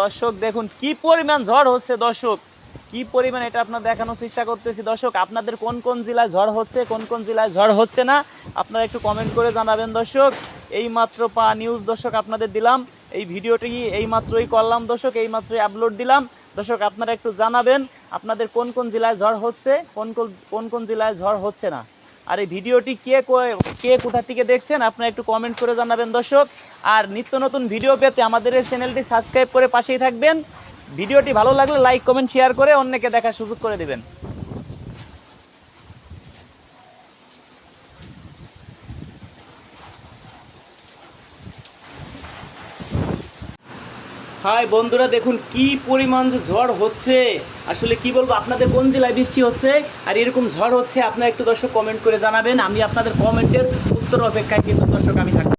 দর্শক দেখুন কি পরিমাণ ঝড় হচ্ছে দর্শক, কি পরিমাণ এটা আপনার দেখানোর চেষ্টা করতেছি দর্শক। আপনাদের কোন কোন জেলায় ঝড় হচ্ছে, কোন কোন জেলায় ঝড় হচ্ছে না, আপনারা একটু কমেন্ট করে জানাবেন দর্শক। এইমাত্র নিউজ দর্শক আপনাদের দিলাম, এই ভিডিওটি এইমাত্রই করলাম দর্শক, এইমাত্রই আপলোড দিলাম দর্শক। আপনারা একটু জানাবেন আপনাদের কোন কোন জেলায় ঝড় হচ্ছে, কোন কোন জেলায় ঝড় হচ্ছে না। আর এই ভিডিওটি কে কোথা থেকে দেখছেন আপনারা একটু কমেন্ট করে জানাবেন দর্শক। আর নিত্য নতুন ভিডিও পেতে আমাদের এই চ্যানেলটি সাবস্ক্রাইব করে পাশেই থাকবেন। ভিডিওটি ভালো লাগলে লাইক কমেন্ট শেয়ার করে অন্যকে দেখার সুযোগ করে দিবেন। হাই বন্ধুরা, দেখুন কি পরিমাণ যে ঝড় হচ্ছে, আসলে কি বলবো, আপনাদের কোন জেলায় বৃষ্টি হচ্ছে আর এরকম ঝড় হচ্ছে আপনারা একটু দর্শক কমেন্ট করে জানাবেন। আমি আপনাদের কমেন্টের উত্তর অপেক্ষায় কিন্তু দর্শক আমি থাকবো।